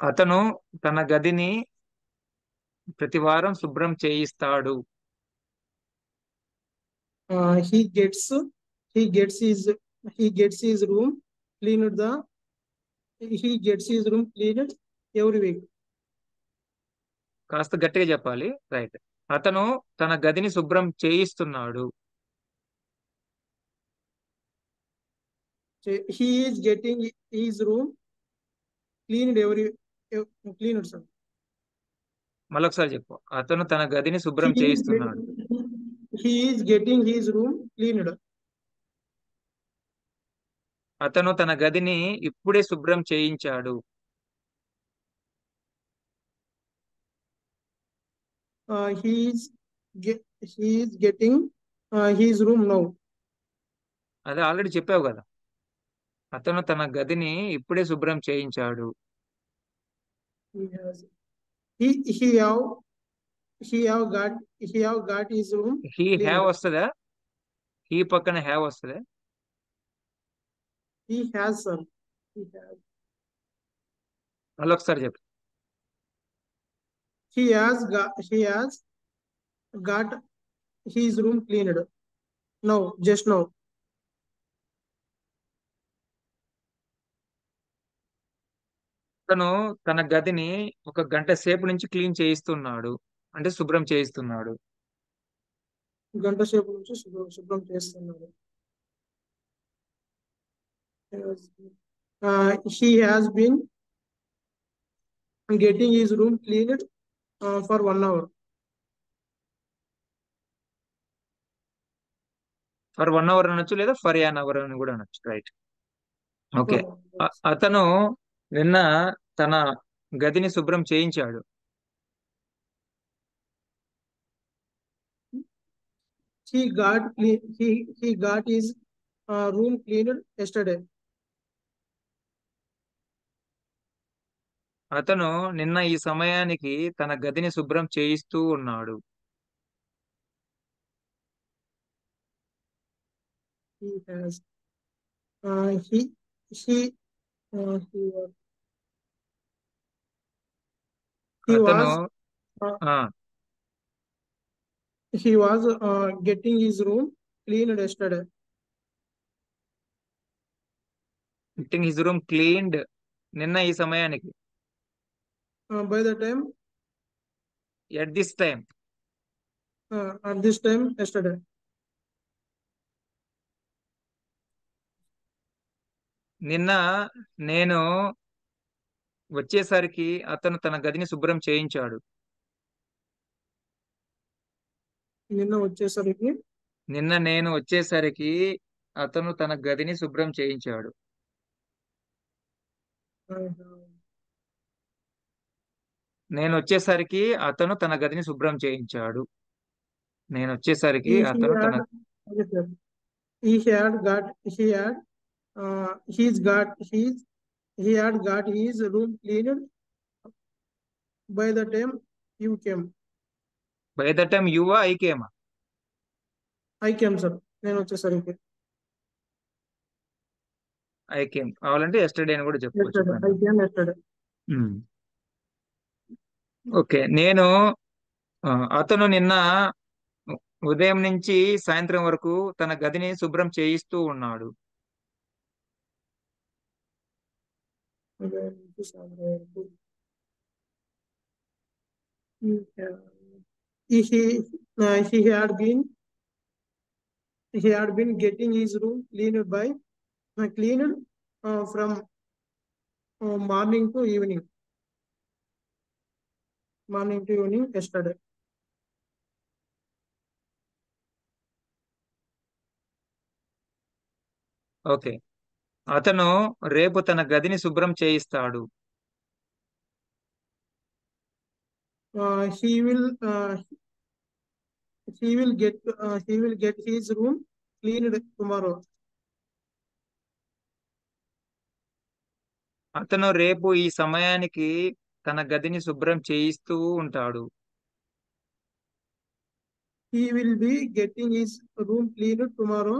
అతను తన గదిని ప్రతి వారం శుభ్రం చేయిస్తాడు. He he gets his he gets his room cleaned the he gets his room cleaned every week. కాస్త గట్టిగా చెప్పాలి. రైట్. అతను తన గదిని శుభ్రం చేయిస్తున్నాడు. He is getting his room cleaned cleaned, sir. మళ్ళొకసారి చెప్పు. అతను తన గదిని He శుభ్రం is చేయిస్తున్నాడు. he is getting his room cleaned. అతను తన గదిని ఇప్పుడే శుభ్రం చేయించాడు. He is getting his room now. అది ఆల్రెడీ చెప్పావు కదా. అతను తన గదిని ఇప్పుడే శుభ్రం చేయించాడు. He has he he have he have got his room he have cleaned. వస్తుందా? హీ పక్కన హ్యావ్ వస్తుందా? He has, sir. He has. మళ్ళొకసారి చెప్పు. He has got his room cleaned. No, just now. అతను తన గదిని ఒక గంట సేపు నుంచి క్లీన్ చేయిస్తున్నాడు. అంటే శుభ్రం చేయిస్తున్నాడు. గంట సేపు నుంచి శుభ్రం చేస్తున్నాడు. He has been getting his room cleaned for 1 hour. For 1 hour అనొచ్చు, లేదా ఫర్ యాన్ అవర్ అని కూడా అనొచ్చు. రైట్. ఓకే. అతను నిన్న తన గదిని శుభ్రం చేయించాడు. He got his room cleaned yesterday. అతను నిన్న ఈ సమయానికి తన గదిని శుభ్రం చేయిస్తూ ఉన్నాడు. He has he he he అతను was ఆ he was getting his room cleaned yesterday. getting his room cleaned నిన్న ఈ సమయానికి. By the time at this time. at this time yesterday. నిన్న నేను వచ్చేసరికి అతను తన గదిని శుభ్రం చేయించాడు. నిన్న వచ్చేసరికి నిన్న నేను వచ్చేసరికి అతను తన గదిని శుభ్రం చేయించాడు. నేను వచ్చేసరికి అతను తన గదిని శుభ్రం చేయించాడు. నేను వచ్చేసరికి అతను తన he had got he had he's got he's he had got his room cleaned by the time you came. By the time you I came. I came, sir. నేను వచ్చేసరికి ఐ కేమ్ కావాలంటే ఎస్టర్డే అని కూడా చెప్పుకోవచ్చు. yesterday. I came yesterday. Okay. అతను నిన్న ఉదయం నుంచి సాయంత్రం వరకు తన గదిని శుభ్రం చేయిస్తూ ఉన్నాడు. He had been getting his room cleaned from morning to evening yesterday. Okay. అతను రేపు తన గదిని శుభ్రం చేయిస్తాడు. He will get his room cleaned tomorrow. అతను రేపు ఈ సమయానికి తన గదిని శుభ్రం చేయిస్తూ ఉంటాడు. He will be getting his room cleaned tomorrow.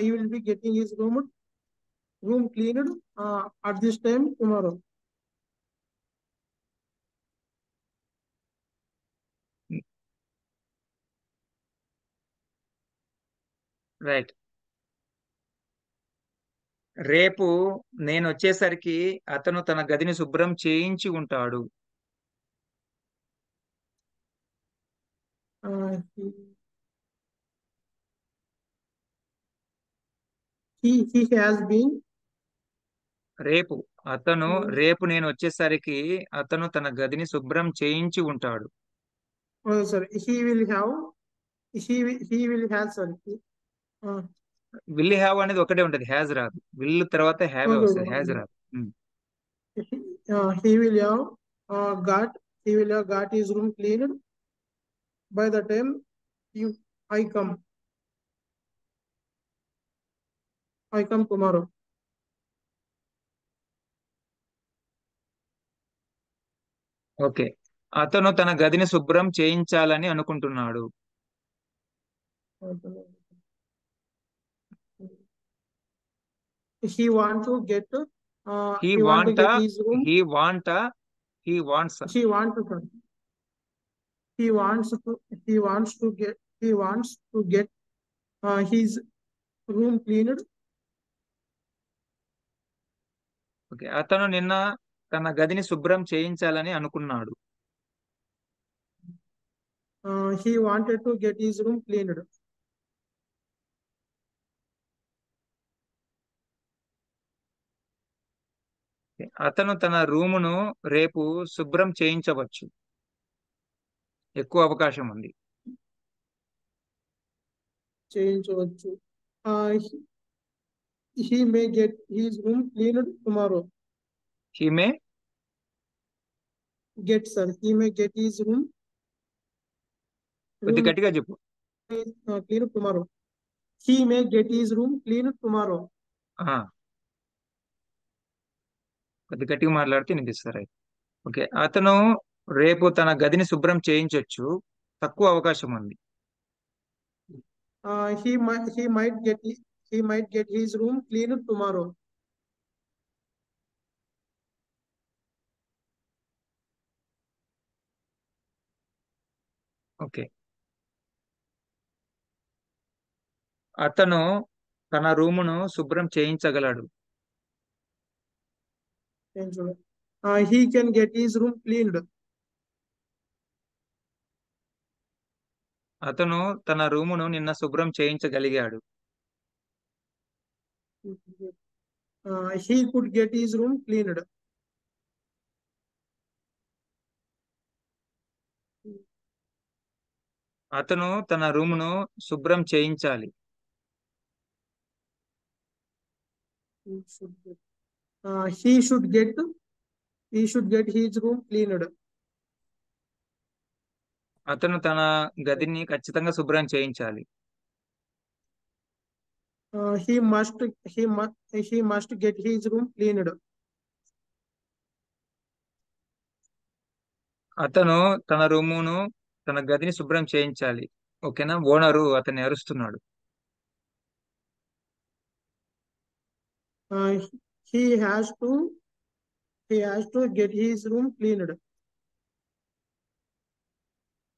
He will be getting his room room cleaned at this time tomorrow. Right. రేపు నేను వచ్చేసరికి అతను తన గదిని శుభ్రం చేయించి ఉంటాడు. Uh, he has been రేపు uh, రేపు నేను వచ్చేసరికి అతను తన గదిని శుభ్రం చేయించి ఉంటాడు. sorry, he will have sorry. Uh, will have అనేది ఒకటే ఉంటది, హ్యాజ్ రాదు. విల్ తర్వాత హ్యావ్ okay, వస్తుంది, హ్యాజ్ రాదు. he will have got his room cleaned by the time you I come. I come tomorrow. Okay. అతను తన గదిని శుభ్రం చేయించాలని అనుకుంటున్నాడు. He want to get he he want to వాంట get his room. He వాంట he wants He want to he wants to he wants to get he wants to get his room cleaned. Okay. అతను నిన్న తన గదిని శుభ్రం చేయించాలని అనుకున్నాడు. He wanted to get his room cleaned. Okay. అతను తన రూమును రేపు శుభ్రం చేయించవచ్చు. ఎక్కువ అవకాశం ఉంది. చేయించవచ్చు. He may get his room cleaned tomorrow. He may Get sir. He may get his కొద్ది room గట్టిగా చెప్పు. cleaned tomorrow. He may get his room cleaned tomorrow. ఆ, కొద్ది గట్టిగా మాట్లాడితే వినిపిస్తారు. ఓకే. అతను రేపు తన గదిని శుభ్రం చేయించవచ్చు. తక్కువ అవకాశం ఉంది. He might get his room cleaned tomorrow. Okay. అతను తన రూమును శుభ్రం చేయించగలడు. He can get his room cleaned. అతను తన రూమును నిన్న శుభ్రం చేయించగలిగాడు. He could get his room cleaned. అతను తన రూమును శుభ్రం చేయించాలి. He should get his room cleaned. అతను తన గదిని ఖచ్చితంగా శుభ్రం చేయించాలి. He must get his room cleaned. అతను తన గదిని శుభ్రం చేయించాలి. ఓకేనా. ఓనరు అతన్ని అరుస్తున్నాడు. He has to get his room cleaned.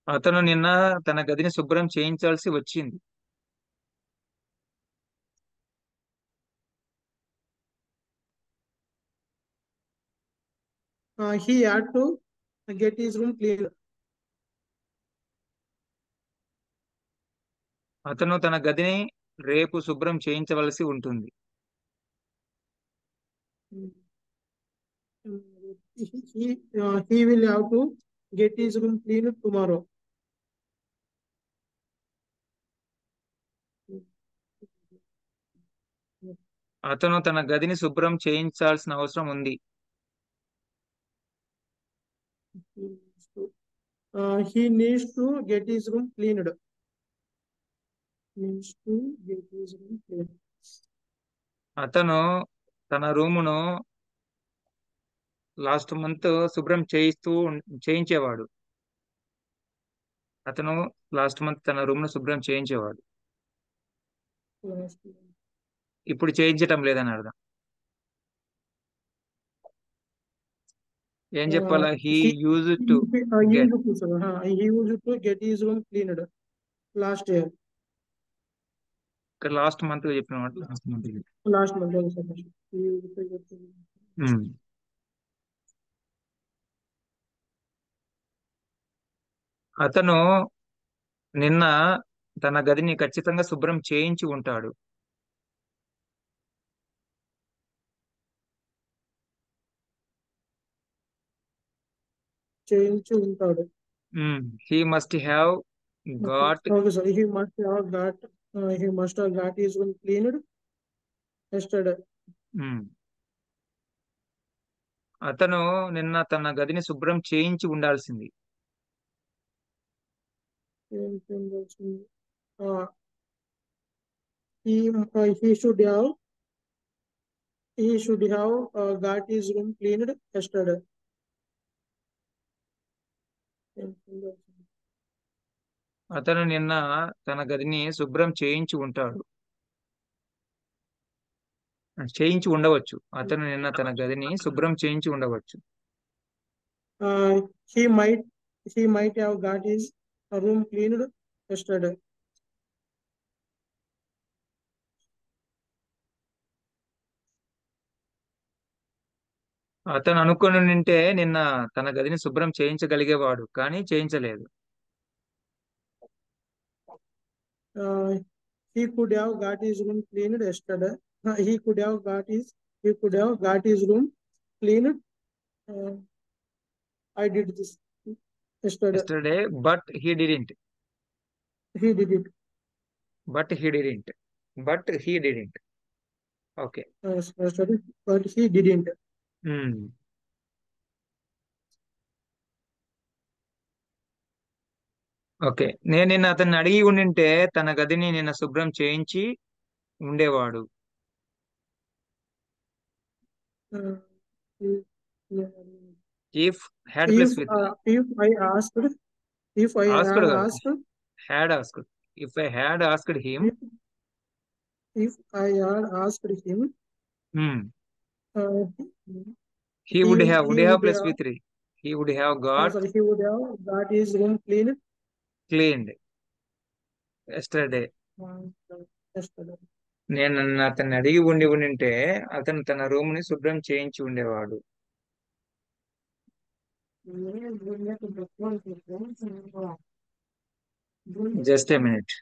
అతను నిన్న తన గదిని శుభ్రం చేయించాల్సి వచ్చింది. He had to get his room cleaned. అతను తన గదిని రేపు శుభ్రం చేయించవలసి ఉంటుంది. He will have to get his room cleaned tomorrow. అతను తన గదిని శుభ్రం చేయించాల్సిన అవసరం ఉంది. He needs to get his room cleaned. Needs to get his room cleaned. అతను తన రూమును లాస్ట్ మంత్ శుభ్రం చేయించేవాడు. అతను లాస్ట్ మంత్ తన రూమ్ ను శుభ్రం చేయించేవాడు. ఇప్పుడు చేయించటం లేదని అర్థం. ఏం చెప్పాలా? He He use to get. he used to get his room cleaned last year. ఇక్కడ లాస్ట్ మంత్ చెప్పిన మాట last month. Last month, okay, sir. He used to get అతను నిన్న తన గదిని ఖచ్చితంగా శుభ్రం చేయించి ఉంటాడు. చేయించి ఉంటాడు. He must have got. Okay, sir. He must have got his room cleaned yesterday. అతను నిన్న తన గదిని శుభ్రం చేయించి ఉండాల్సింది. చేయించి ఉండాల్సింది. He should have got his room cleaned yesterday. చేయించి ఉండాల్సింది. అతను నిన్న తన గదిని శుభ్రం చేయించి ఉంటాడు. చేయించి ఉండవచ్చు. అతను నిన్న తన గదిని శుభ్రం చేయించి ఉండవచ్చు. He might have got his room cleaned yesterday. అతను అనుకుని ఉంటే నిన్న తన గదిని శుభ్రం చేయించగలిగేవాడు, కానీ చేయించలేదు. He could have got his room cleaned yesterday. He could have got his room cleaned. I did this yesterday. Yesterday, but he didn't. He did it. But he didn't. But he didn't. Okay. Yesterday, but he didn't. Okay. నేను నిన్న అతన్ని అడిగి ఉండింటే తన గదిని నిన్న శుభ్రం చేయించి ఉండేవాడు. Uh, if had plus with. if I asked, if I asked had కాదు, asked, had asked. If I had asked him. if I had asked him, he would have plus have, with 3. He would have got sorry, he would have got his room cleaned cleaned yesterday. yesterday. నేను అతన్ని అడిగి ఉండింటే అతను తన room ని శుభ్రం చేయించి ఉండేవాడు. Just a minute.